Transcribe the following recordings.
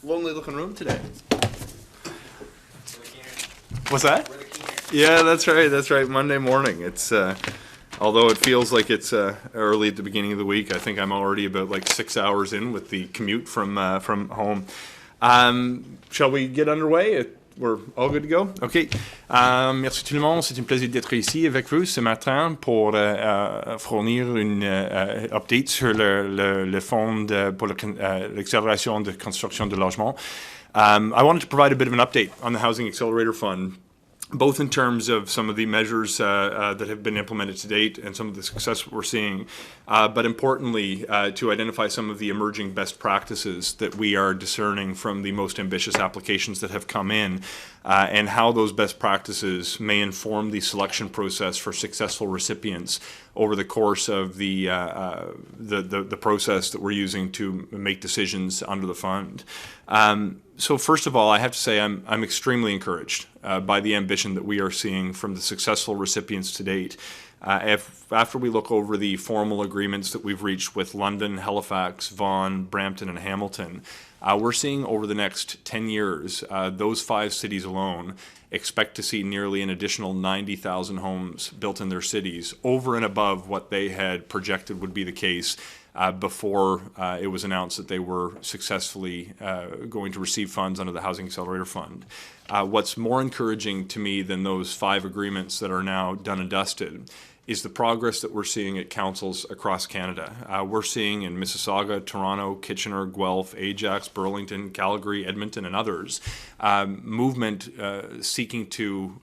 lonely looking room today. What's that? Yeah, that's right. That's right. Monday morning. It's although it feels like it's early at the beginning of the week. I think I'm already about like 6 hours in with the commute from home. Shall we get underway? We're all good to go? OK. Merci tout le monde. C'est un plaisir d'être ici avec vous ce matin pour fournir une update sur le fonds pour l'accélération de construction de logements. I wanted to provide a bit of an update on the Housing Accelerator Fund, both in terms of some of the measures that have been implemented to date and some of the success we're seeing, but importantly, to identify some of the emerging best practices that we are discerning from the most ambitious applications that have come in, and how those best practices may inform the selection process for successful recipients over the course of the process that we're using to make decisions under the fund. So first of all, I have to say I'm extremely encouraged by the ambition that we are seeing from the successful recipients to date. After we look over the formal agreements that we've reached with London, Halifax, Vaughan, Brampton and Hamilton, we're seeing over the next 10 years, those 5 cities alone expect to see nearly an additional 90,000 homes built in their cities, over and above what they had projected would be the case before it was announced that they were successfully going to receive funds under the Housing Accelerator Fund. What's more encouraging to me than those 5 agreements that are now done and dusted is the progress that we're seeing at councils across Canada. We're seeing in Mississauga, Toronto, Kitchener, Guelph, Ajax, Burlington, Calgary, Edmonton, and others, movement seeking to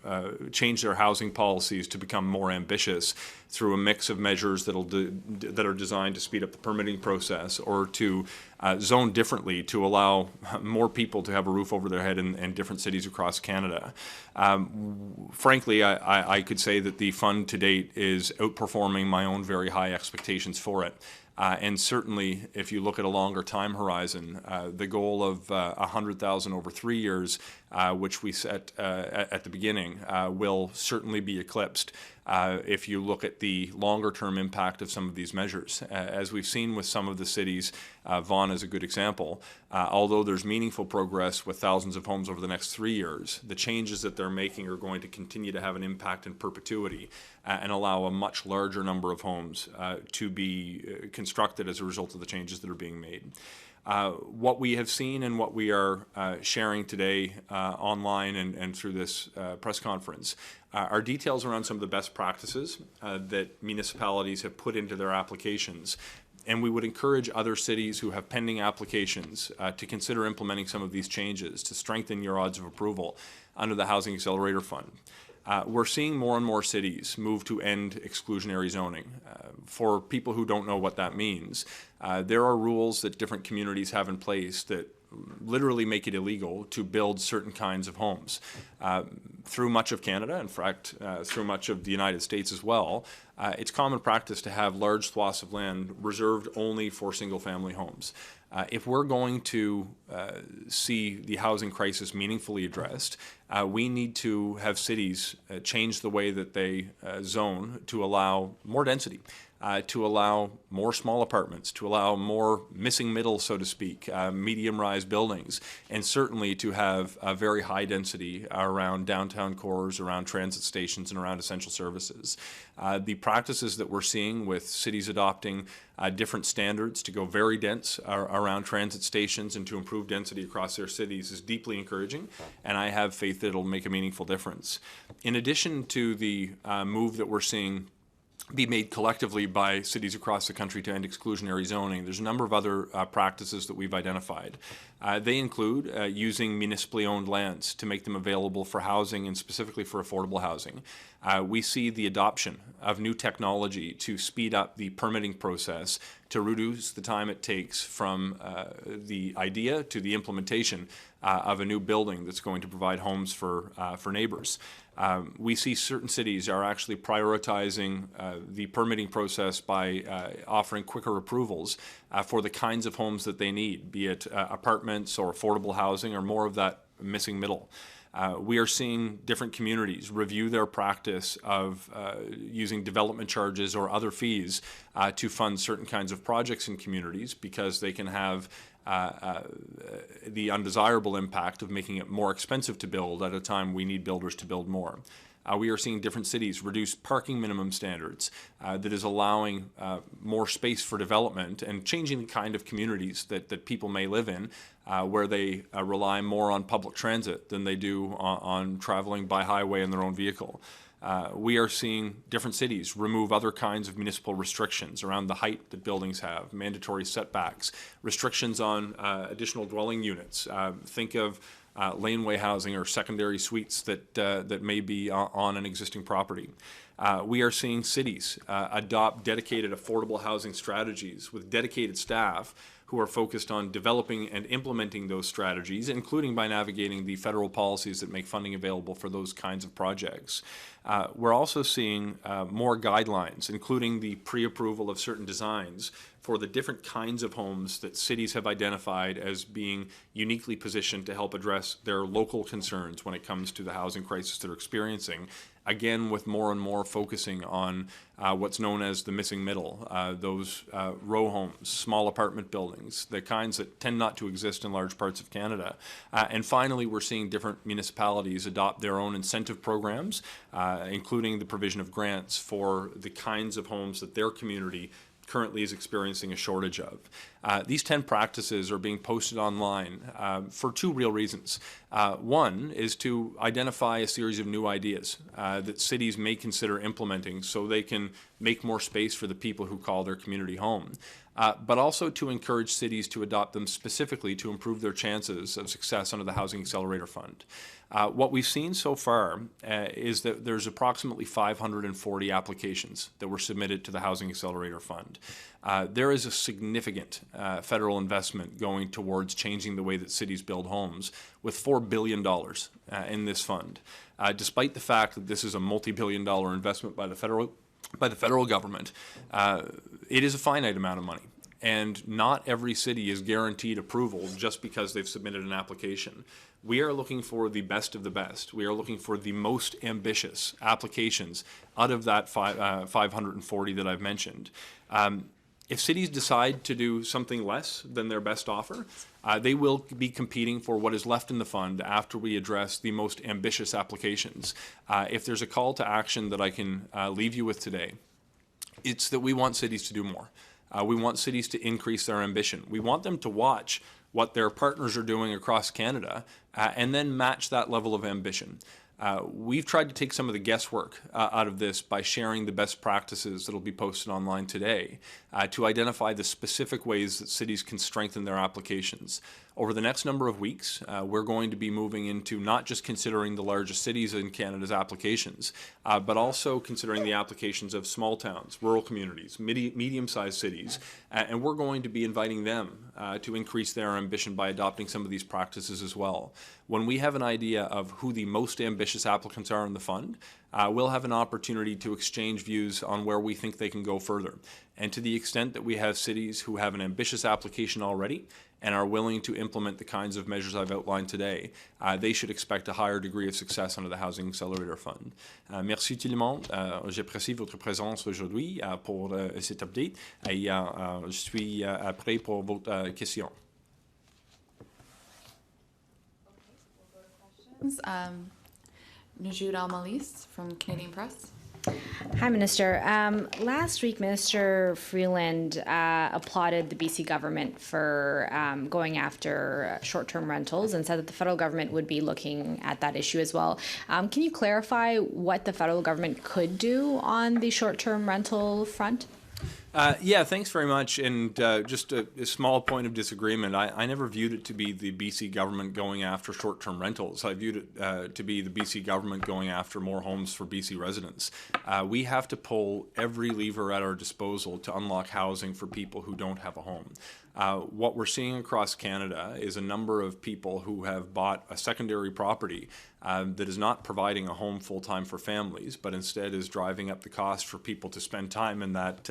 change their housing policies to become more ambitious through a mix of measures that are designed to speed up the permitting process or to zone differently to allow more people to have a roof over their head in different cities across Canada. Frankly, I could say that the fund to date is outperforming my own very high expectations for it. And certainly, if you look at a longer time horizon, the goal of 100,000 over 3 years, which we set at the beginning, will certainly be eclipsed if you look at the longer-term impact of some of these measures. As we've seen with some of the cities, Vaughan is a good example. Although there's meaningful progress with thousands of homes over the next 3 years, the changes that they're making are going to continue to have an impact in perpetuity and allow a much larger number of homes to be constructed as a result of the changes that are being made. What we have seen and what we are sharing today online and through this press conference are details around some of the best practices that municipalities have put into their applications. And we would encourage other cities who have pending applications to consider implementing some of these changes to strengthen your odds of approval under the Housing Accelerator Fund. We're seeing more and more cities move to end exclusionary zoning. For people who don't know what that means, there are rules that different communities have in place that literally make it illegal to build certain kinds of homes. Through much of Canada, in fact, through much of the United States as well, it's common practice to have large swaths of land reserved only for single-family homes. If we're going to see the housing crisis meaningfully addressed, we need to have cities change the way that they zone to allow more density, to allow more small apartments, to allow more missing middle, so to speak, medium-rise buildings, and certainly to have a very high density around downtown cores, around transit stations, and around essential services. The practices that we're seeing with cities adopting different standards to go very dense around transit stations and to improve density across their cities is deeply encouraging, and I have faith that it'll make a meaningful difference. In addition to the move that we're seeing be made collectively by cities across the country to end exclusionary zoning, there's a number of other practices that we've identified. They include using municipally owned lands to make them available for housing and specifically for affordable housing. We see the adoption of new technology to speed up the permitting process to reduce the time it takes from the idea to the implementation of a new building that's going to provide homes for neighbors. We see certain cities are actually prioritizing the permitting process by offering quicker approvals for the kinds of homes that they need, be it apartments or affordable housing or more of that missing middle. We are seeing different communities review their practice of using development charges or other fees to fund certain kinds of projects in communities because they can have the undesirable impact of making it more expensive to build at a time we need builders to build more. We are seeing different cities reduce parking minimum standards that is allowing more space for development and changing the kind of communities that people may live in where they rely more on public transit than they do on traveling by highway in their own vehicle. We are seeing different cities remove other kinds of municipal restrictions around the height that buildings have, mandatory setbacks, restrictions on additional dwelling units. Think of laneway housing or secondary suites that may be on an existing property. We are seeing cities adopt dedicated affordable housing strategies with dedicated staff who are focused on developing and implementing those strategies, including by navigating the federal policies that make funding available for those kinds of projects. We're also seeing more guidelines, including the pre-approval of certain designs for the different kinds of homes that cities have identified as being uniquely positioned to help address their local concerns when it comes to the housing crisis they're experiencing. Again, with more and more focusing on what's known as the missing middle, those row homes, small apartment buildings, the kinds that tend not to exist in large parts of Canada. And finally, we're seeing different municipalities adopt their own incentive programs, including the provision of grants for the kinds of homes that their community currently is experiencing a shortage of. These 10 practices are being posted online for two real reasons. One is to identify a series of new ideas that cities may consider implementing so they can make more space for the people who call their community home. But also to encourage cities to adopt them specifically to improve their chances of success under the Housing Accelerator Fund. What we've seen so far is that there's approximately 540 applications that were submitted to the Housing Accelerator Fund. There is a significant federal investment going towards changing the way that cities build homes with $4 billion in this fund. Despite the fact that this is a multi-billion-dollar investment by the federal government, it is a finite amount of money. And not every city is guaranteed approval just because they've submitted an application. We are looking for the best of the best. We are looking for the most ambitious applications out of that 540 that I've mentioned. If cities decide to do something less than their best offer, they will be competing for what is left in the fund after we address the most ambitious applications. If there's a call to action that I can leave you with today, it's that we want cities to do more. We want cities to increase their ambition. We want them to watch what their partners are doing across Canada and then match that level of ambition. We've tried to take some of the guesswork out of this by sharing the best practices that will be posted online today to identify the specific ways that cities can strengthen their applications. Over the next number of weeks, we're going to be moving into not just considering the largest cities in Canada's applications, but also considering the applications of small towns, rural communities, medium-sized cities, and we're going to be inviting them to increase their ambition by adopting some of these practices as well. When we have an idea of who the most ambitious applicants are in the fund, we'll have an opportunity to exchange views on where we think they can go further. And to the extent that we have cities who have an ambitious application already and are willing to implement the kinds of measures I've outlined today, they should expect a higher degree of success under the Housing Accelerator Fund. Merci tout le monde. J'apprécie votre présence aujourd'hui pour cet update et je suis prêt pour votre question. Najud Al-Malis from Canadian Press. Hi, Minister. Last week, Minister Freeland applauded the BC government for going after short-term rentals and said that the federal government would be looking at that issue as well. Can you clarify what the federal government could do on the short-term rental front? Yeah, thanks very much. And just a small point of disagreement. I never viewed it to be the BC government going after short-term rentals. I viewed it to be the BC government going after more homes for BC residents. We have to pull every lever at our disposal to unlock housing for people who don't have a home. What we're seeing across Canada is a number of people who have bought a secondary property that is not providing a home full-time for families, but instead is driving up the cost for people to spend time in that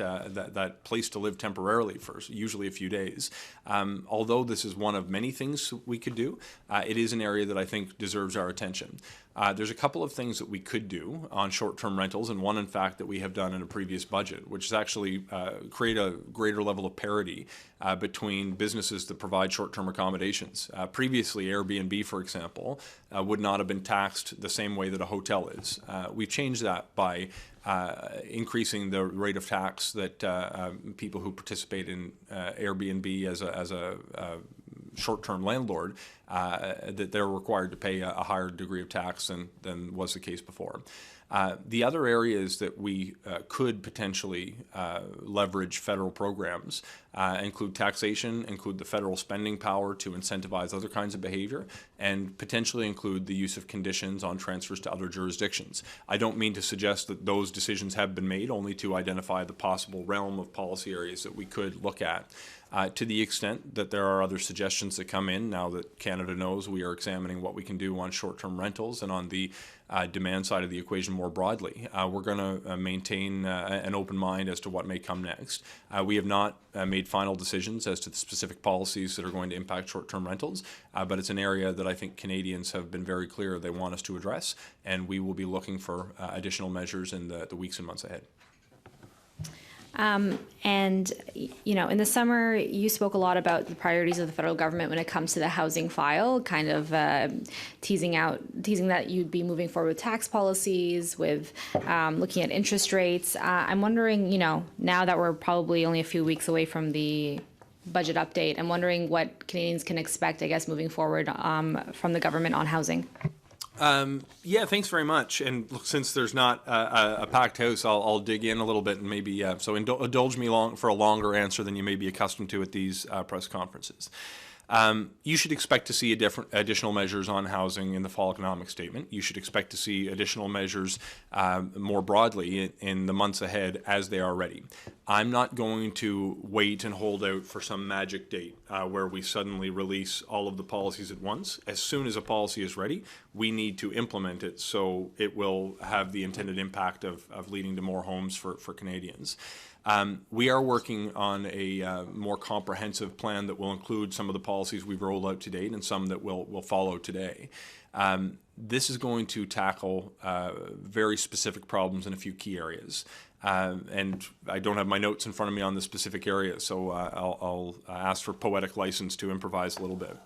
that place to live temporarily for usually a few days. Although this is one of many things we could do, it is an area that I think deserves our attention. There's a couple of things that we could do on short-term rentals, and one, in fact, that we have done in a previous budget, which is actually create a greater level of parity between businesses that provide short-term accommodations. Previously, Airbnb, for example, would not have been taxed the same way that a hotel is. We've changed that by increasing the rate of tax that people who participate in Airbnb as a short-term landlord, that they're required to pay a higher degree of tax than was the case before. The other areas that we could potentially leverage federal programs include taxation, include the federal spending power to incentivize other kinds of behavior, and potentially include the use of conditions on transfers to other jurisdictions. I don't mean to suggest that those decisions have been made, only to identify the possible realm of policy areas that we could look at. To the extent that there are other suggestions that come in, now that Canada knows we are examining what we can do on short-term rentals and on the demand side of the equation more broadly, we're going to maintain an open mind as to what may come next. We have not made final decisions as to the specific policies that are going to impact short-term rentals, but it's an area that I think Canadians have been very clear they want us to address, and we will be looking for additional measures in the weeks and months ahead. And, you know, in the summer, you spoke a lot about the priorities of the federal government when it comes to the housing file, kind of teasing that you'd be moving forward with tax policies, with looking at interest rates. I'm wondering, you know, now that we're probably only a few weeks away from the budget update, I'm wondering what Canadians can expect, I guess, moving forward from the government on housing. Yeah, thanks very much. And look, since there's not a packed house, I'll dig in a little bit and maybe so indulge me for a longer answer than you may be accustomed to at these press conferences. You should expect to see additional measures on housing in the fall economic statement. You should expect to see additional measures more broadly in the months ahead as they are ready. I'm not going to wait and hold out for some magic date where we suddenly release all of the policies at once. As soon as a policy is ready, we need to implement it so it will have the intended impact of leading to more homes for Canadians. We are working on a more comprehensive plan that will include some of the policies we've rolled out to date and some that will follow today. This is going to tackle very specific problems in a few key areas. And I don't have my notes in front of me on the specific area, so I'll ask for poetic license to improvise a little bit.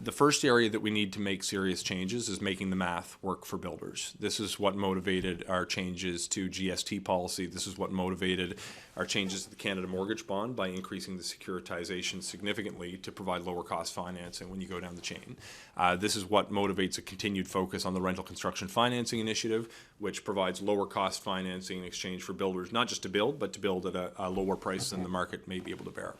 The first area that we need to make serious changes is making the math work for builders. This is what motivated our changes to GST policy. This is what motivated our changes to the Canada Mortgage Bond by increasing the securitization significantly to provide lower cost financing when you go down the chain. This is what motivates a continued focus on the Rental Construction Financing Initiative, which provides lower cost financing in exchange for builders, not just to build, but to build at a lower price than the market may be able to bear.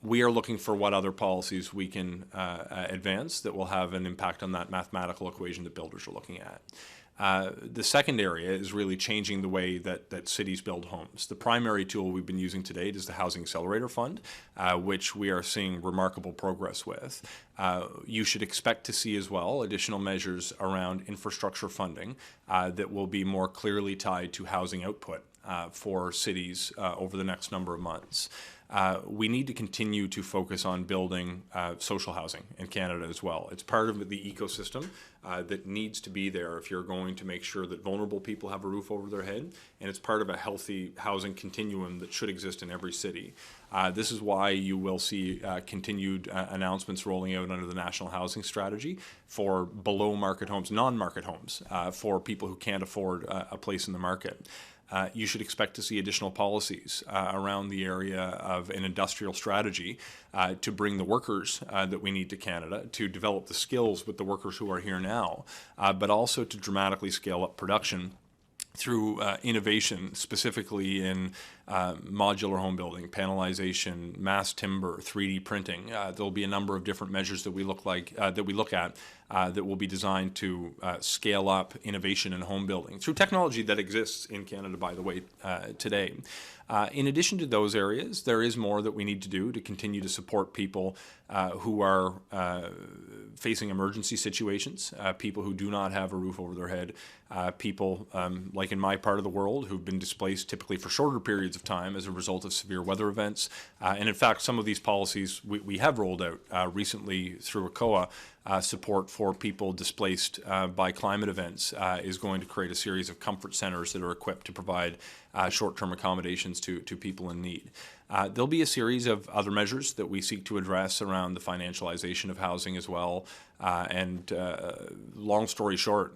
We are looking for what other policies we can advance that will have an impact on that mathematical equation that builders are looking at. The second area is really changing the way that cities build homes. The primary tool we've been using to date is the Housing Accelerator Fund, which we are seeing remarkable progress with. You should expect to see as well additional measures around infrastructure funding that will be more clearly tied to housing output for cities over the next number of months. We need to continue to focus on building social housing in Canada as well. It's part of the ecosystem that needs to be there if you're going to make sure that vulnerable people have a roof over their head, and it's part of a healthy housing continuum that should exist in every city. This is why you will see continued announcements rolling out under the National Housing Strategy for below market homes, non-market homes, for people who can't afford a place in the market. You should expect to see additional policies around the area of an industrial strategy to bring the workers that we need to Canada, to develop the skills with the workers who are here now, but also to dramatically scale up production through innovation, specifically in modular home building, panelization, mass timber, 3D printing. There'll be a number of different measures that we look at that will be designed to scale up innovation in home building through technology that exists in Canada, by the way, today. In addition to those areas, there is more that we need to do to continue to support people who are facing emergency situations, people who do not have a roof over their head, people like in my part of the world who've been displaced typically for shorter periods of time as a result of severe weather events. And in fact, some of these policies we have rolled out recently through ACOA. Support for people displaced by climate events is going to create a series of comfort centers that are equipped to provide short-term accommodations to people in need. There'll be a series of other measures that we seek to address around the financialization of housing as well. And long story short,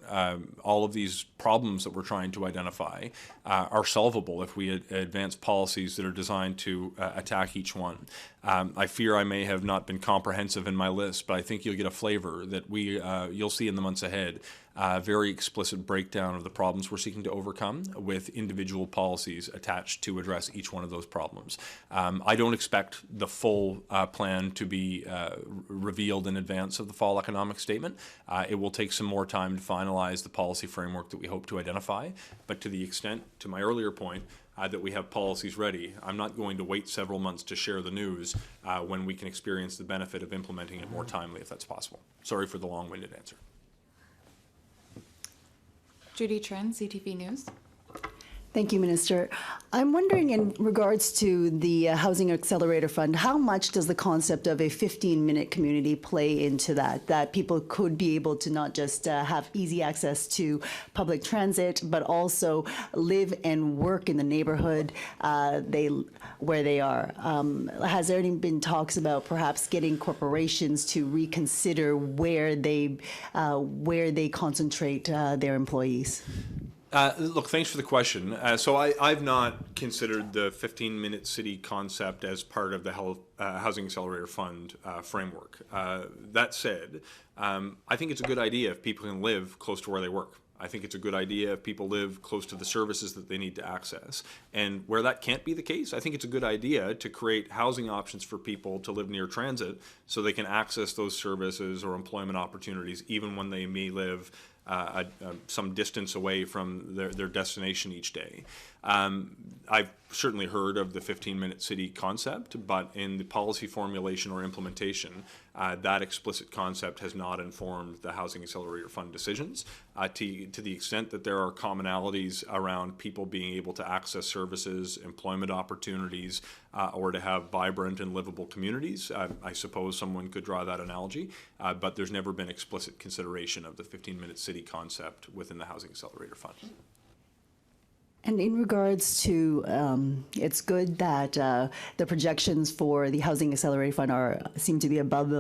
all of these problems that we're trying to identify are solvable if we advance policies that are designed to attack each one. I fear I may have not been comprehensive in my list, but I think you'll get a flavor that you'll see in the months ahead. Very explicit breakdown of the problems we're seeking to overcome with individual policies attached to address each one of those problems. I don't expect the full plan to be revealed in advance of the fall economic statement. It will take some more time to finalize the policy framework that we hope to identify, but to the extent, to my earlier point, that we have policies ready, I'm not going to wait several months to share the news when we can experience the benefit of implementing it more timely if that's possible. Sorry for the long-winded answer. Judy Trin, CTV News. Thank you, Minister. I'm wondering, in regards to the Housing Accelerator Fund, how much does the concept of a 15-minute community play into that people could be able to not just have easy access to public transit, but also live and work in the neighborhood where they are? Has there any been talks about perhaps getting corporations to reconsider where they concentrate their employees? Look, thanks for the question. So I've not considered the 15-minute city concept as part of the Housing Accelerator Fund framework. That said, I think it's a good idea if people can live close to where they work. I think it's a good idea if people live close to the services that they need to access. And where that can't be the case, I think it's a good idea to create housing options for people to live near transit so they can access those services or employment opportunities even when they may live some distance away from their destination each day. I've certainly heard of the 15-minute city concept, but in the policy formulation or implementation, that explicit concept has not informed the Housing Accelerator Fund decisions. To the extent that there are commonalities around people being able to access services, employment opportunities, or to have vibrant and livable communities, I suppose someone could draw that analogy, but there's never been explicit consideration of the 15-minute city concept within the Housing Accelerator Fund. And in regards to, it's good that the projections for the Housing Accelerator Fund seem to be above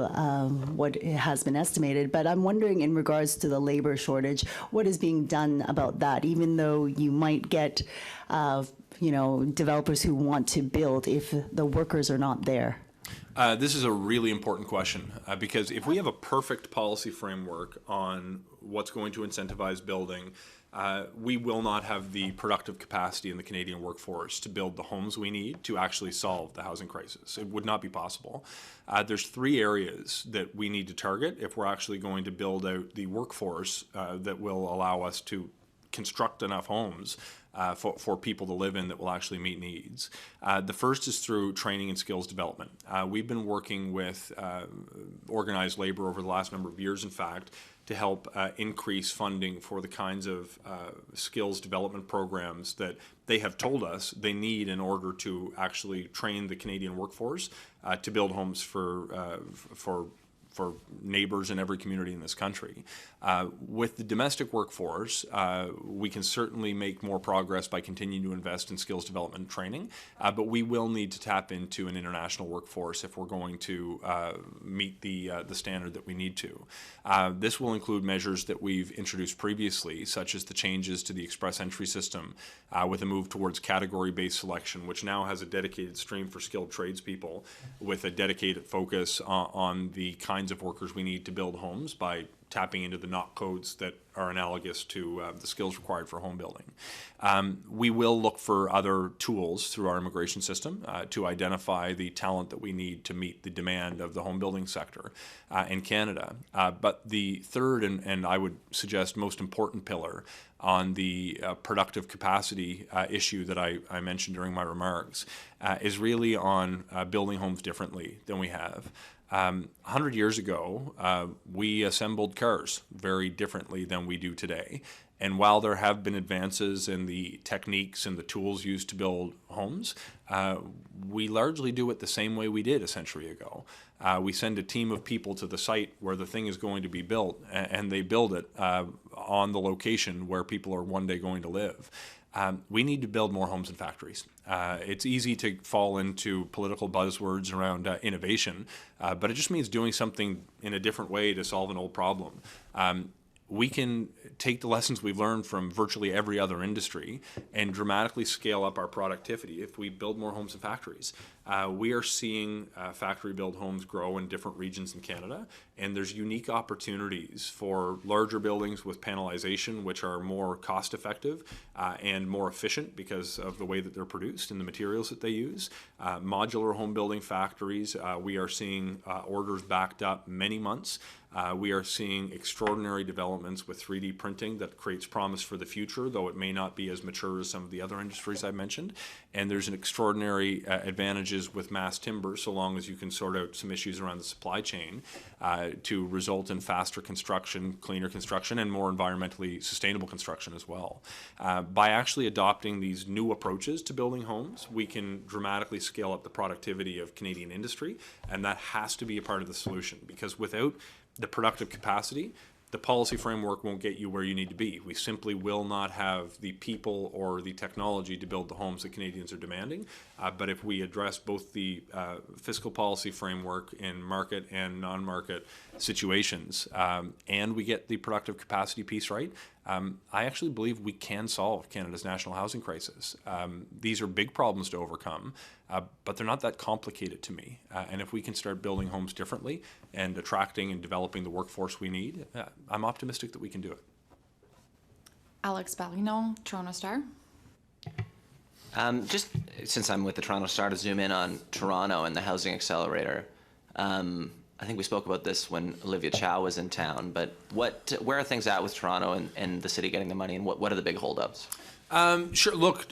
what has been estimated. But I'm wondering, in regards to the labor shortage, what is being done about that? Even though you might get, developers who want to build if the workers are not there. This is a really important question because if we have a perfect policy framework on what's going to incentivize building, we will not have the productive capacity in the Canadian workforce to build the homes we need to actually solve the housing crisis. It would not be possible. There's 3 areas that we need to target if we're actually going to build out the workforce that will allow us to construct enough homes for people to live in that will actually meet needs. The first is through training and skills development. We've been working with organized labor over the last number of years, in fact, to help increase funding for the kinds of skills development programs that they have told us they need in order to actually train the Canadian workforce to build homes for neighbors in every community in this country. With the domestic workforce, we can certainly make more progress by continuing to invest in skills development and training, but we will need to tap into an international workforce if we're going to meet the standard that we need to. This will include measures that we've introduced previously, such as the changes to the express entry system with a move towards category-based selection, which now has a dedicated stream for skilled tradespeople with a dedicated focus on the kinds of workers we need to build homes by tapping into the NOC codes that are analogous to the skills required for home building. We will look for other tools through our immigration system to identify the talent that we need to meet the demand of the home building sector in Canada. But the third and I would suggest most important pillar on the productive capacity issue that I mentioned during my remarks is really on building homes differently than we have. 100 years ago, we assembled cars very differently than we do today. And while there have been advances in the techniques and the tools used to build homes, we largely do it the same way we did a century ago. We send a team of people to the site where the thing is going to be built, and they build it on the location where people are one day going to live. We need to build more homes and factories. It's easy to fall into political buzzwords around innovation, but it just means doing something in a different way to solve an old problem. We can take the lessons we've learned from virtually every other industry and dramatically scale up our productivity if we build more homes and factories. We are seeing factory-built homes grow in different regions in Canada, and there's unique opportunities for larger buildings with panelization, which are more cost-effective and more efficient because of the way that they're produced and the materials that they use. Modular home building factories, we are seeing orders backed up many months. We are seeing extraordinary developments with 3D printing that creates promise for the future, though it may not be as mature as some of the other industries I mentioned. And there's an extraordinary advantages with mass timber, so long as you can sort out some issues around the supply chain to result in faster construction, cleaner construction, and more environmentally sustainable construction as well. By actually adopting these new approaches to building homes, we can dramatically scale up the productivity of Canadian industry, and that has to be a part of the solution, because without the productive capacity, the policy framework won't get you where you need to be. We simply will not have the people or the technology to build the homes that Canadians are demanding. But if we address both the fiscal policy framework in market and non-market situations, and we get the productive capacity piece right, I actually believe we can solve Canada's national housing crisis. These are big problems to overcome, but they're not that complicated to me. And if we can start building homes differently and attracting and developing the workforce we need, I'm optimistic that we can do it. Alex Ballino, Toronto Star. Just since I'm with the Toronto Star, to zoom in on Toronto and the Housing Accelerator. I think we spoke about this when Olivia Chow was in town, but where are things at with Toronto and the city getting the money, and what are the big holdups? Sure. Look,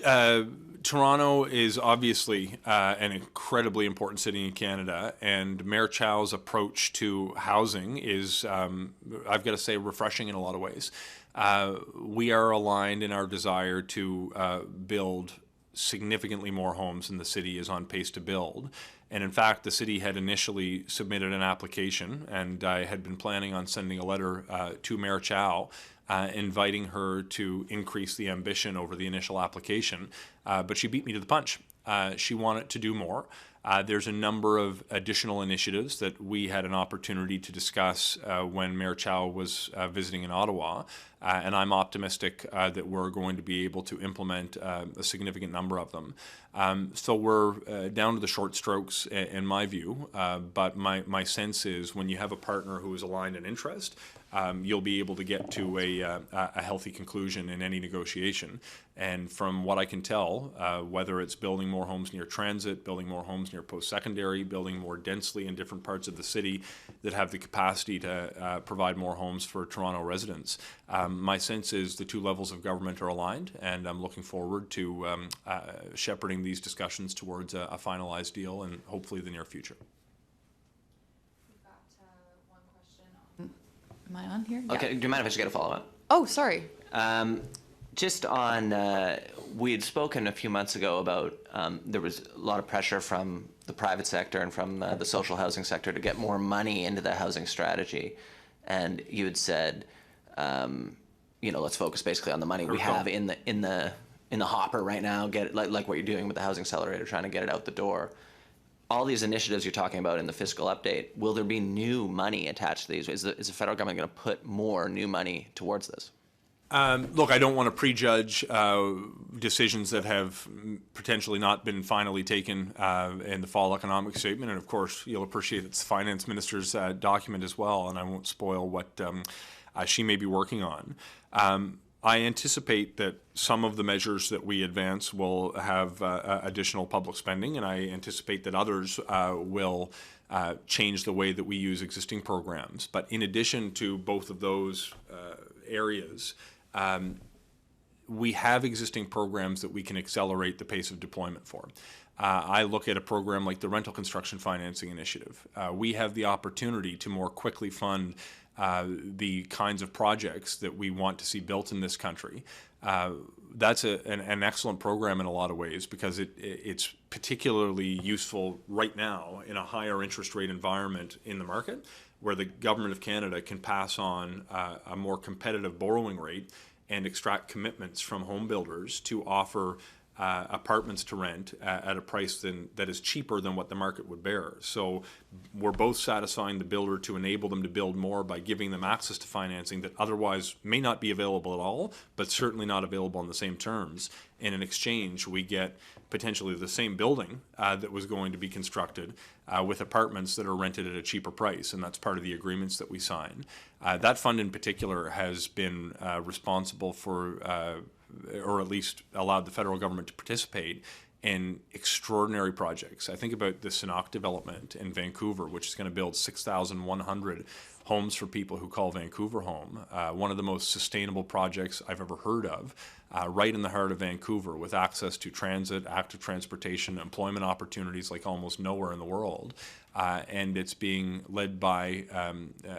Toronto is obviously an incredibly important city in Canada, and Mayor Chow's approach to housing is, I've got to say, refreshing in a lot of ways. We are aligned in our desire to build significantly more homes than the city is on pace to build. And in fact, the city had initially submitted an application, and I had been planning on sending a letter to Mayor Chow inviting her to increase the ambition over the initial application, but she beat me to the punch. She wanted to do more. There's a number of additional initiatives that we had an opportunity to discuss when Mayor Chow was visiting in Ottawa, and I'm optimistic that we're going to be able to implement a significant number of them. So we're down to the short strokes in my view, but my sense is when you have a partner who is aligned in interest, you'll be able to get to a healthy conclusion in any negotiation. And from what I can tell, whether it's building more homes near transit, building more homes near post-secondary, building more densely in different parts of the city that have the capacity to provide more homes for Toronto residents, my sense is the two levels of government are aligned, and I'm looking forward to shepherding these discussions towards a finalized deal in hopefully the near future. We've got one question. Am I on here? Okay, Yeah. do you mind if I just get a follow-up? Oh, sorry. Just on, we had spoken a few months ago about there was a lot of pressure from the private sector and from the social housing sector to get more money into the housing strategy. And you had said, let's focus basically on the money we have in the hopper right now, get it, like what you're doing with the Housing Accelerator, trying to get it out the door. All these initiatives you're talking about in the fiscal update, will there be new money attached to these? Is the federal government going to put more new money towards this? Look, I don't want to prejudge decisions that have potentially not been finally taken in the fall economic statement. And of course, you'll appreciate it's the finance minister's document as well, and I won't spoil what she may be working on. I anticipate that some of the measures that we advance will have additional public spending, and I anticipate that others will change the way that we use existing programs. But in addition to both of those areas, we have existing programs that we can accelerate the pace of deployment for. I look at a program like the Rental Construction Financing Initiative. We have the opportunity to more quickly fund the kinds of projects that we want to see built in this country. That's an excellent program in a lot of ways, because it's particularly useful right now in a higher interest rate environment in the market, where the Government of Canada can pass on a more competitive borrowing rate and extract commitments from home builders to offer apartments to rent at a price that is cheaper than what the market would bear. So we're both satisfying the builder to enable them to build more by giving them access to financing that otherwise may not be available at all, but certainly not available on the same terms. And in exchange, we get potentially the same building that was going to be constructed with apartments that are rented at a cheaper price, and that's part of the agreements that we sign. That fund in particular has been responsible for or at least allowed the federal government to participate in extraordinary projects. I think about the Sinnock development in Vancouver, which is going to build 6,100 homes for people who call Vancouver home. One of the most sustainable projects I've ever heard of, right in the heart of Vancouver, with access to transit, active transportation, employment opportunities like almost nowhere in the world. And it's being led by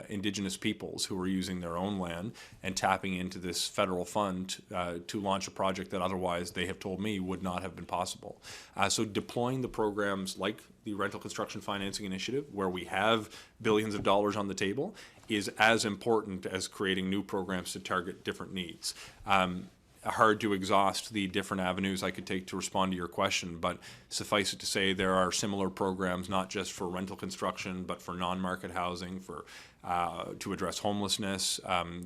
Indigenous peoples who are using their own land and tapping into this federal fund to launch a project that otherwise, they have told me, would not have been possible. So deploying the programs like the Rental Construction Financing Initiative, where we have billions of dollars on the table, is as important as creating new programs to target different needs. Hard to exhaust the different avenues I could take to respond to your question, but suffice it to say there are similar programs, not just for rental construction, but for non-market housing, for to address homelessness,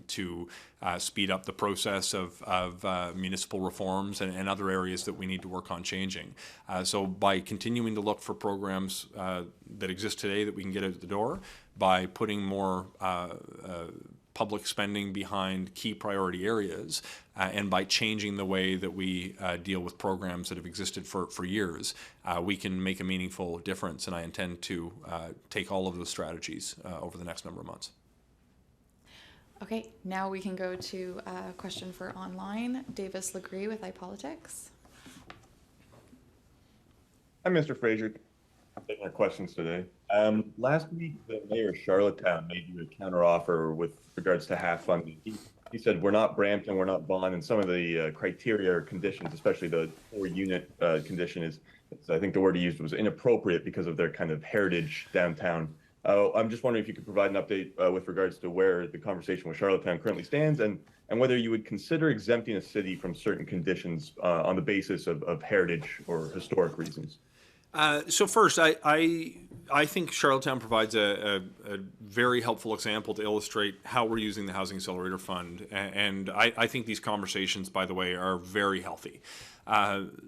to speed up the process of municipal reforms and other areas that we need to work on changing. So by continuing to look for programs that exist today that we can get out the door, by putting more public spending behind key priority areas, and by changing the way that we deal with programs that have existed for years, we can make a meaningful difference. And I intend to take all of those strategies over the next number of months. Okay, now we can go to a question for online. Davis Legree with iPolitics. Hi, Mr. Fraser. I'm taking our questions today. Last week, the mayor of Charlottetown made you a counteroffer with regards to half funding. He said, we're not Brampton, we're not Vaughan, and some of the criteria or conditions, especially the 4-unit condition is, I think the word he used was inappropriate because of their kind of heritage downtown. I'm just wondering if you could provide an update with regards to where the conversation with Charlottetown currently stands, and whether you would consider exempting a city from certain conditions on the basis of heritage or historic reasons. So first, I think Charlottetown provides a very helpful example to illustrate how we're using the Housing Accelerator Fund, and I think these conversations, by the way, are very healthy.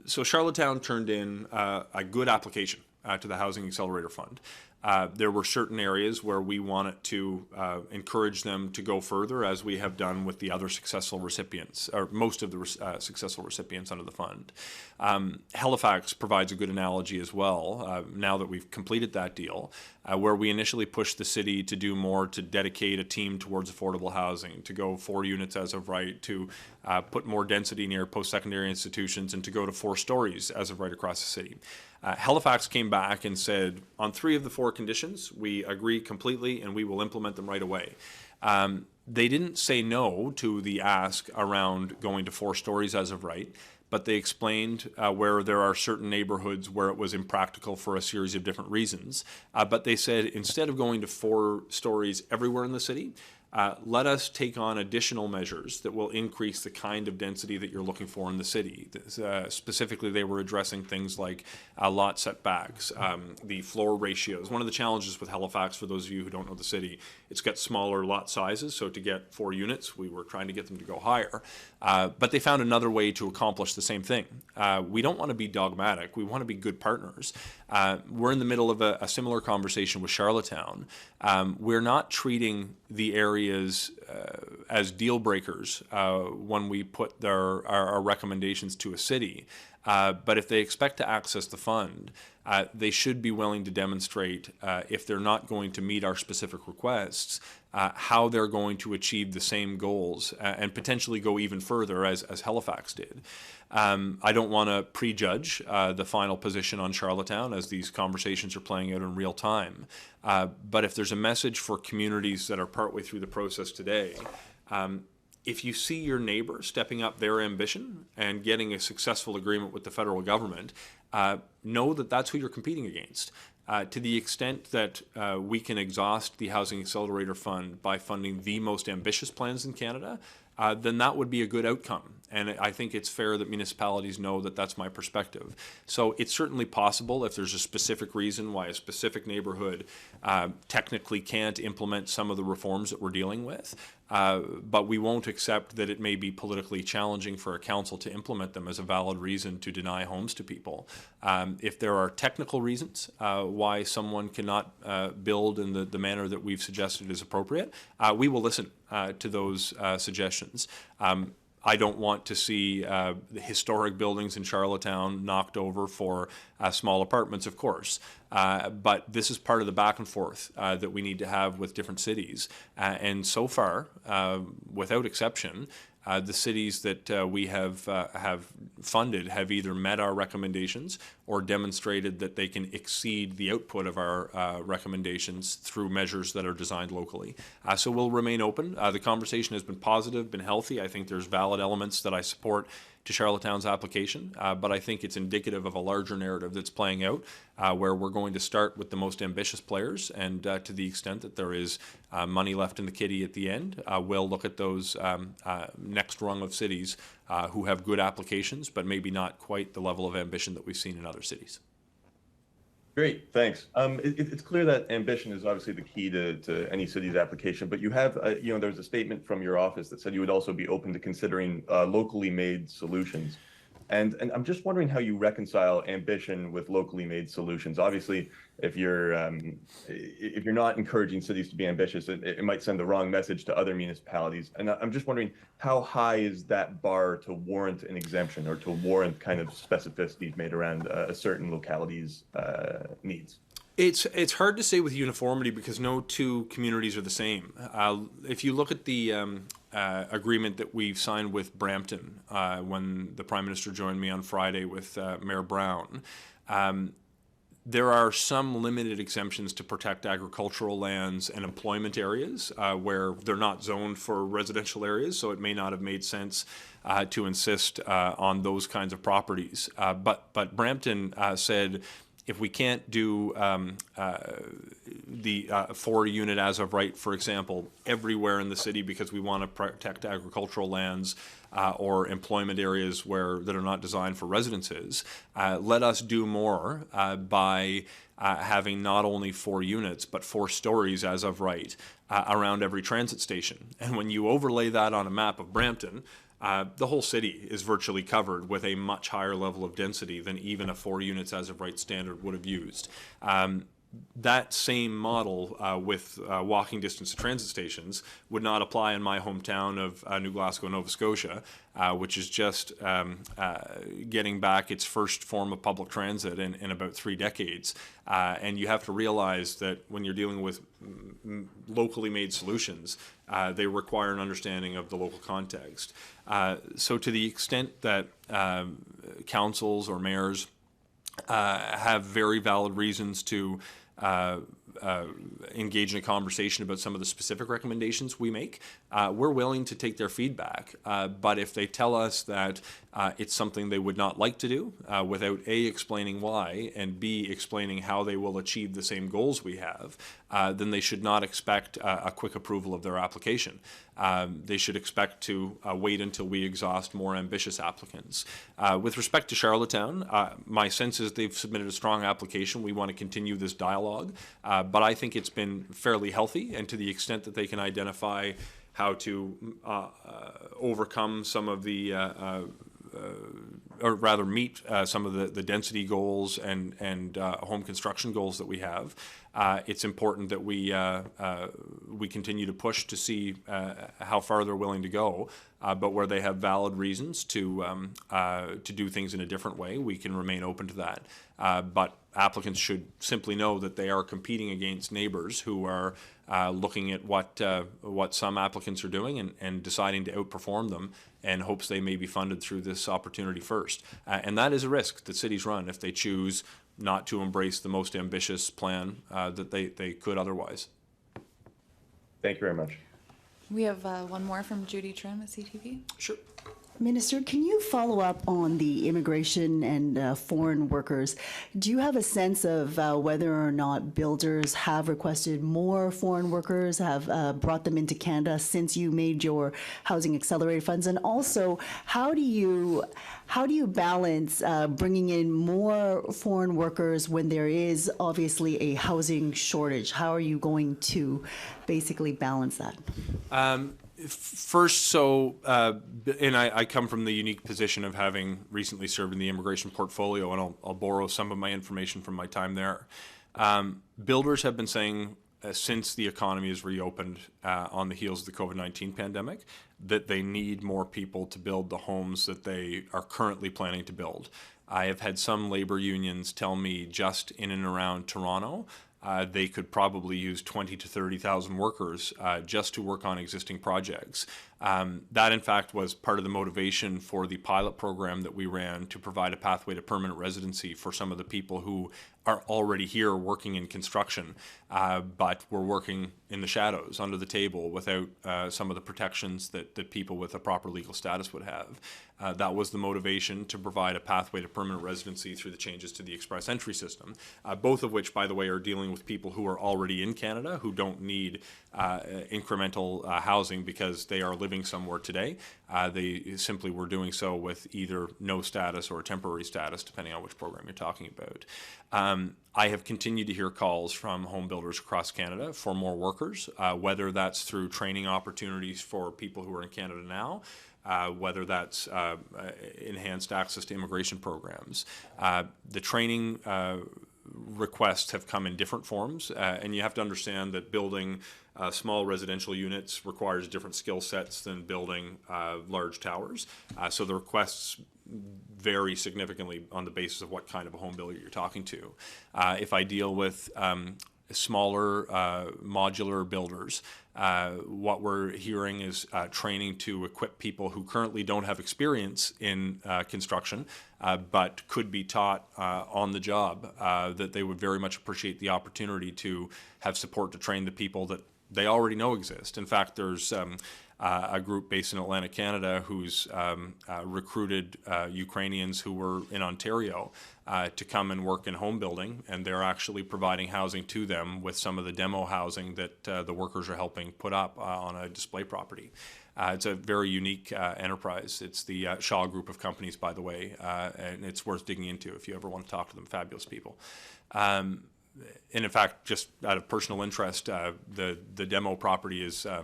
So Charlottetown turned in a good application to the Housing Accelerator Fund. There were certain areas where we wanted to encourage them to go further, as we have done with the other successful recipients, or most of the successful recipients under the fund. Halifax provides a good analogy as well, now that we've completed that deal, where we initially pushed the city to do more to dedicate a team towards affordable housing, to go 4 units as of right, to put more density near post-secondary institutions, and to go to 4 stories as of right across the city. Halifax came back and said, on 3 of the 4 conditions, we agree completely and we will implement them right away. They didn't say no to the ask around going to 4 stories as of right, but they explained where there are certain neighborhoods where it was impractical for a series of different reasons. But they said, instead of going to 4 stories everywhere in the city, let us take on additional measures that will increase the kind of density that you're looking for in the city. Specifically, they were addressing things like lot setbacks, the floor ratios. One of the challenges with Halifax, for those of you who don't know the city, it's got smaller lot sizes. So to get 4 units, we were trying to get them to go higher. But they found another way to accomplish the same thing. We don't want to be dogmatic. We want to be good partners. We're in the middle of a similar conversation with Charlottetown. We're not treating the areas as deal breakers when we put our recommendations to a city. But if they expect to access the fund, they should be willing to demonstrate, if they're not going to meet our specific requests, how they're going to achieve the same goals and potentially go even further, as Halifax did. I don't want to prejudge the final position on Charlottetown, as these conversations are playing out in real time. But if there's a message for communities that are partway through the process today, if you see your neighbor stepping up their ambition and getting a successful agreement with the federal government, know that that's who you're competing against. To the extent that we can exhaust the Housing Accelerator Fund by funding the most ambitious plans in Canada, then that would be a good outcome. And I think it's fair that municipalities know that that's my perspective. So it's certainly possible, if there's a specific reason why a specific neighborhood technically can't implement some of the reforms that we're dealing with, but we won't accept that it may be politically challenging for a council to implement them as a valid reason to deny homes to people. If there are technical reasons why someone cannot build in the manner that we've suggested is appropriate, we will listen to those suggestions. I don't want to see the historic buildings in Charlottetown knocked over for small apartments, of course. But this is part of the back and forth that we need to have with different cities. And so far, without exception, the cities that we have funded have either met our recommendations or demonstrated that they can exceed the output of our recommendations through measures that are designed locally. So we'll remain open. The conversation has been positive, been healthy. I think there's valid elements that I support to Charlottetown's application, but I think it's indicative of a larger narrative that's playing out, where we're going to start with the most ambitious players, and to the extent that there is money left in the kitty at the end, we'll look at those next rung of cities who have good applications, but maybe not quite the level of ambition that we've seen in other cities. Great, thanks. It's clear that ambition is obviously the key to any city's application, but you have, there's a statement from your office that said you would also be open to considering locally made solutions. And I'm just wondering how you reconcile ambition with locally made solutions. Obviously, if you're not encouraging cities to be ambitious, it might send the wrong message to other municipalities. And I'm just wondering, how high is that bar to warrant an exemption or to warrant kind of specificities made around a certain locality's needs? It's hard to say with uniformity because no two communities are the same. If you look at the agreement that we've signed with Brampton when the Prime Minister joined me on Friday with Mayor Brown, there are some limited exemptions to protect agricultural lands and employment areas where they're not zoned for residential areas, so it may not have made sense to insist on those kinds of properties. But Brampton said, if we can't do the 4-unit as of right, for example, everywhere in the city because we want to protect agricultural lands or employment areas that are not designed for residences, let us do more by having not only 4 units, but 4 stories as of right around every transit station. And when you overlay that on a map of Brampton, the whole city is virtually covered with a much higher level of density than even a 4 units as of right standard would have used. That same model with walking distance to transit stations would not apply in my hometown of New Glasgow, Nova Scotia, which is just getting back its first form of public transit in about 3 decades. And you have to realize that when you're dealing with locally made solutions, they require an understanding of the local context. So to the extent that councils or mayors have very valid reasons to engage in a conversation about some of the specific recommendations we make, we're willing to take their feedback. But if they tell us that it's something they would not like to do without A, explaining why, and B, explaining how they will achieve the same goals we have, then they should not expect a quick approval of their application. They should expect to wait until we exhaust more ambitious applicants. With respect to Charlottetown, my sense is they've submitted a strong application. We want to continue this dialogue, but I think it's been fairly healthy, and to the extent that they can identify how to overcome some of the or rather meet some of the density goals and home construction goals that we have. It's important that we continue to push to see how far they're willing to go. But where they have valid reasons to do things in a different way, we can remain open to that. But applicants should simply know that they are competing against neighbors who are looking at what some applicants are doing and deciding to outperform them, and hopes they may be funded through this opportunity first. And that is a risk that cities run if they choose not to embrace the most ambitious plan that they could otherwise. Thank you very much. We have one more from Judy Trim at CTV. Sure. Minister, can you follow up on the immigration and foreign workers? Do you have a sense of whether or not builders have requested more foreign workers, have brought them into Canada since you made your Housing Accelerator Funds? And also, how do you balance bringing in more foreign workers when there is obviously a housing shortage? How are you going to basically balance that? First, and I come from the unique position of having recently served in the immigration portfolio, and I'll borrow some of my information from my time there. Builders have been saying since the economy has reopened on the heels of the COVID-19 pandemic that they need more people to build the homes that they are currently planning to build. I have had some labor unions tell me just in and around Toronto they could probably use 20 to 30,000 workers just to work on existing projects. That, in fact, was part of the motivation for the pilot program that we ran to provide a pathway to permanent residency for some of the people who are already here working in construction, but were working in the shadows, under the table, without some of the protections that people with a proper legal status would have. That was the motivation to provide a pathway to permanent residency through the changes to the express entry system, both of which, by the way, are dealing with people who are already in Canada who don't need incremental housing because they are living somewhere today. They simply were doing so with either no status or a temporary status, depending on which program you're talking about. I have continued to hear calls from home builders across Canada for more workers, whether that's through training opportunities for people who are in Canada now, whether that's enhanced access to immigration programs. The training requests have come in different forms, and you have to understand that building small residential units requires different skill sets than building large towers. So the requests vary significantly on the basis of what kind of a home builder you're talking to. If I deal with smaller modular builders, what we're hearing is training to equip people who currently don't have experience in construction, but could be taught on the job, that they would very much appreciate the opportunity to have support to train the people that they already know exist. In fact, there's a group based in Atlantic Canada who's recruited Ukrainians who were in Ontario to come and work in home building, and they're actually providing housing to them with some of the demo housing that the workers are helping put up on a display property. It's a very unique enterprise. It's the Shaw Group of companies, by the way, and it's worth digging into if you ever want to talk to them. Fabulous people. And in fact, just out of personal interest, the demo property is a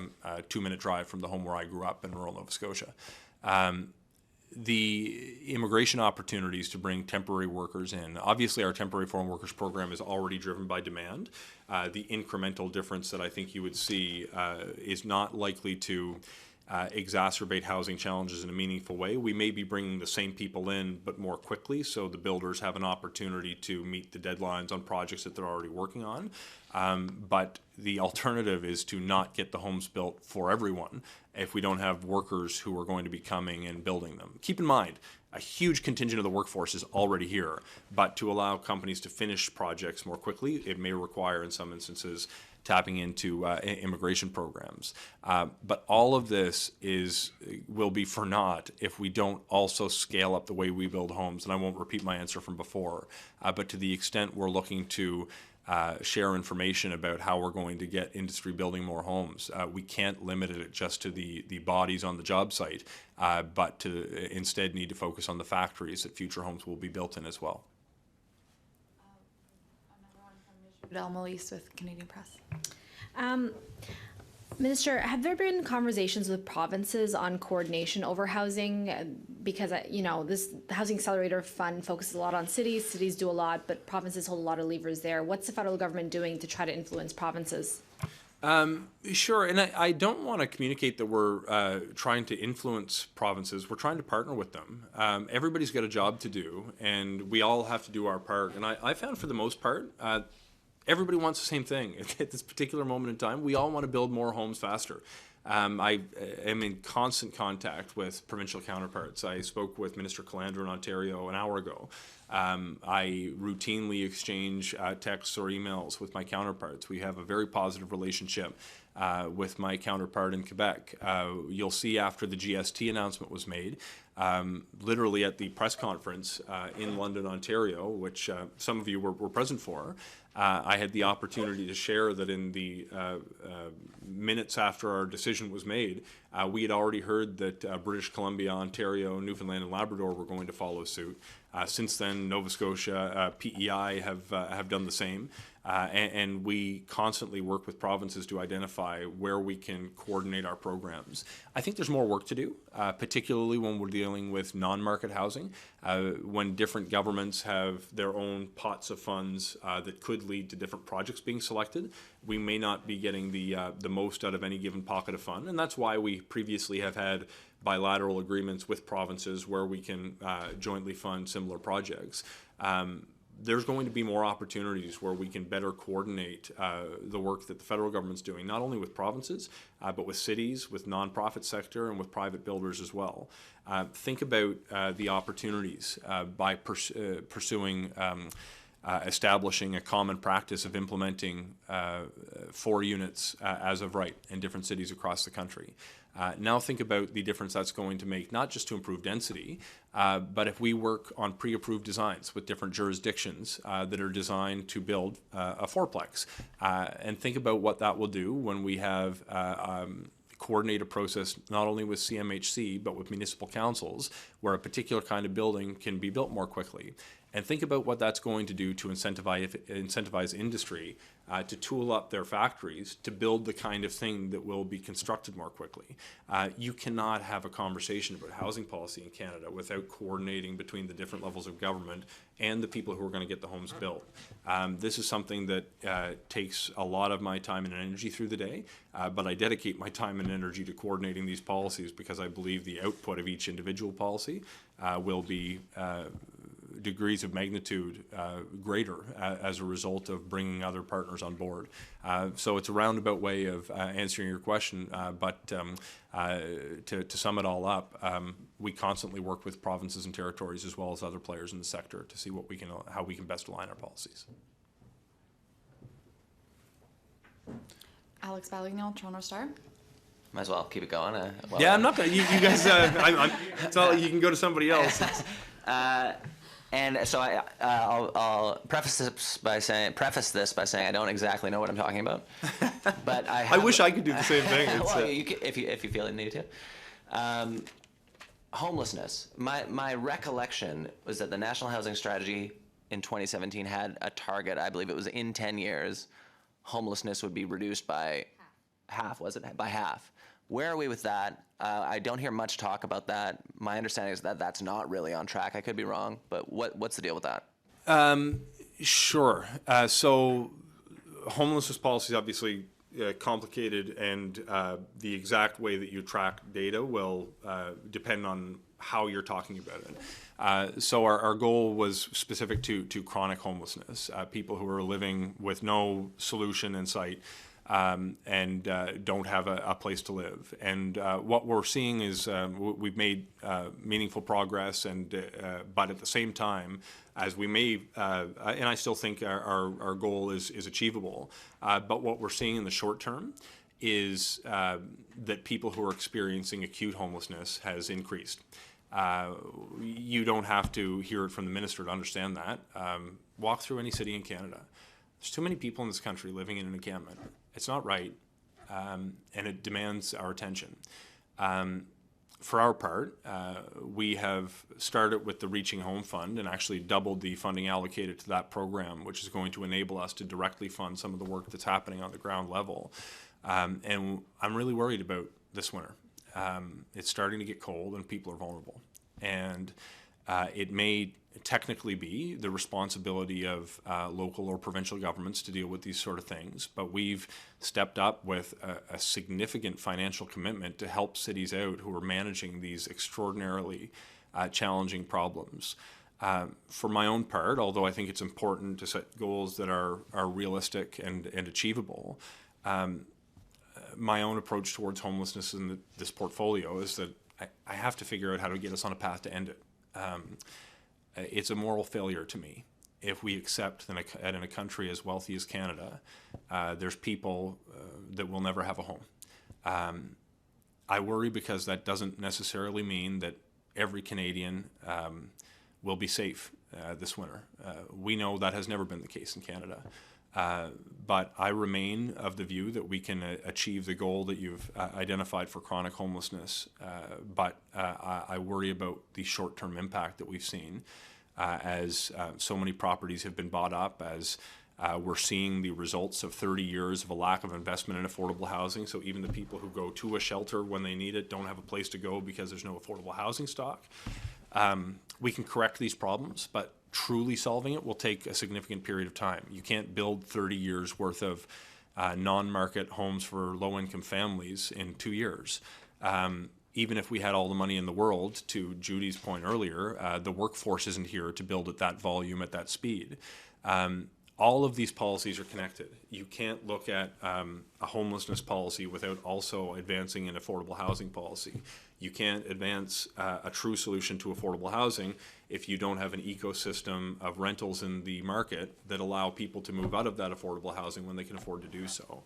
2-minute drive from the home where I grew up in rural Nova Scotia. The immigration opportunities to bring temporary workers in. Obviously, our temporary foreign workers program is already driven by demand. The incremental difference that I think you would see is not likely to exacerbate housing challenges in a meaningful way. We may be bringing the same people in, but more quickly, so the builders have an opportunity to meet the deadlines on projects that they're already working on. But the alternative is to not get the homes built for everyone if we don't have workers who are going to be coming and building them. Keep in mind, a huge contingent of the workforce is already here, but to allow companies to finish projects more quickly, it may require, in some instances, tapping into immigration programs. But all of this will be for naught if we don't also scale up the way we build homes. And I won't repeat my answer from before, but to the extent we're looking to share information about how we're going to get industry building more homes, we can't limit it just to the bodies on the job site, but to instead need to focus on the factories that future homes will be built in as well. Another one from Michelle Melise with Canadian Press. Minister, have there been conversations with provinces on coordination over housing? Because, the Housing Accelerator Fund focuses a lot on cities. Cities do a lot, but provinces hold a lot of levers there. What's the federal government doing to try to influence provinces? Sure, and I don't want to communicate that we're trying to influence provinces. We're trying to partner with them. Everybody's got a job to do, and we all have to do our part. And I found for the most part, everybody wants the same thing at this particular moment in time. We all want to build more homes faster. I am in constant contact with provincial counterparts. I spoke with Minister Calandra in Ontario an hour ago. I routinely exchange texts or emails with my counterparts. We have a very positive relationship with my counterpart in Quebec. You'll see after the GST announcement was made, literally at the press conference in London, Ontario, which some of you were present for, I had the opportunity to share that in the minutes after our decision was made, we had already heard that British Columbia, Ontario, Newfoundland and Labrador were going to follow suit. Since then, Nova Scotia, PEI have done the same. And we constantly work with provinces to identify where we can coordinate our programs. I think there's more work to do, particularly when we're dealing with non-market housing, when different governments have their own pots of funds that could lead to different projects being selected. We may not be getting the most out of any given pocket of fund, and that's why we previously have had bilateral agreements with provinces where we can jointly fund similar projects. There's going to be more opportunities where we can better coordinate the work that the federal government's doing, not only with provinces, but with cities, with nonprofit sector, and with private builders as well. Think about the opportunities by pursuing establishing a common practice of implementing 4 units as of right in different cities across the country. Now think about the difference that's going to make, not just to improve density, but if we work on pre-approved designs with different jurisdictions that are designed to build a fourplex. And think about what that will do when we have coordinate a process not only with CMHC, but with municipal councils, where a particular kind of building can be built more quickly. And think about what that's going to do to incentivize industry to tool up their factories to build the kind of thing that will be constructed more quickly. You cannot have a conversation about housing policy in Canada without coordinating between the different levels of government and the people who are going to get the homes built. This is something that takes a lot of my time and energy through the day, but I dedicate my time and energy to coordinating these policies because I believe the output of each individual policy will be degrees of magnitude greater as a result of bringing other partners on board. So it's a roundabout way of answering your question, but to sum it all up, we constantly work with provinces and territories as well as other players in the sector to see how we can best align our policies. Alex Ballignol, Toronto Star. Might as well keep it going. Yeah, I'm not gonna. You guys, it's all, you can go to somebody else. And so I'll preface this by saying I don't exactly know what I'm talking about, but I wish I could do the same thing. Well, if you feel the need to. Homelessness. My recollection was that the National Housing Strategy in 2017 had a target. I believe it was in 10 years, homelessness would be reduced by half. Was it by half? Where are we with that? I don't hear much talk about that. My understanding is that that's not really on track. I could be wrong, but what's the deal with that? Sure. So homelessness policy is obviously complicated, and the exact way that you track data will depend on how you're talking about it. So our goal was specific to chronic homelessness, people who are living with no solution in sight. And don't have a place to live. And what we're seeing is we've made meaningful progress, and but at the same time, as we may, and I still think our goal is achievable, but what we're seeing in the short term is that people who are experiencing acute homelessness has increased. You don't have to hear it from the minister to understand that. Walk through any city in Canada. There's too many people in this country living in an encampment. It's not right, and it demands our attention. For our part, we have started with the Reaching Home Fund and actually doubled the funding allocated to that program, which is going to enable us to directly fund some of the work that's happening on the ground level. And I'm really worried about this winter. It's starting to get cold and people are vulnerable. And it may technically be the responsibility of local or provincial governments to deal with these sort of things, but we've stepped up with a significant financial commitment to help cities out who are managing these extraordinarily challenging problems. For my own part, although I think it's important to set goals that are realistic and achievable, my own approach towards homelessness in this portfolio is that I have to figure out how to get us on a path to end it. It's a moral failure to me if we accept that in a country as wealthy as Canada, there's people that will never have a home. I worry because that doesn't necessarily mean that every Canadian will be safe this winter. We know that has never been the case in Canada. But I remain of the view that we can achieve the goal that you've identified for chronic homelessness. But I worry about the short-term impact that we've seen as so many properties have been bought up, as we're seeing the results of 30 years of a lack of investment in affordable housing. So even the people who go to a shelter when they need it don't have a place to go because there's no affordable housing stock. We can correct these problems, but truly solving it will take a significant period of time. You can't build 30 years worth of non-market homes for low-income families in 2 years. Even if we had all the money in the world, to Judy's point earlier, the workforce isn't here to build at that volume, at that speed. All of these policies are connected. You can't look at a homelessness policy without also advancing an affordable housing policy. You can't advance a true solution to affordable housing if you don't have an ecosystem of rentals in the market that allow people to move out of that affordable housing when they can afford to do so.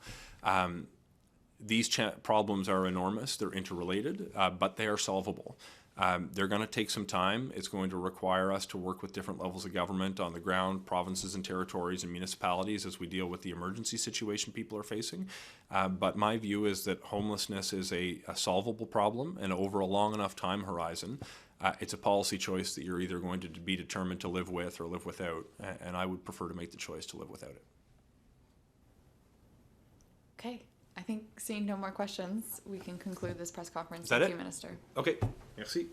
These problems are enormous, they're interrelated, but they are solvable. They're going to take some time. It's going to require us to work with different levels of government on the ground, provinces and territories and municipalities as we deal with the emergency situation people are facing. But my view is that homelessness is a solvable problem, and over a long enough time horizon, it's a policy choice that you're either going to be determined to live with or live without, and I would prefer to make the choice to live without it. Okay, I think seeing no more questions, we can conclude this press conference. Is that Thank it? you, Minister. Okay, merci.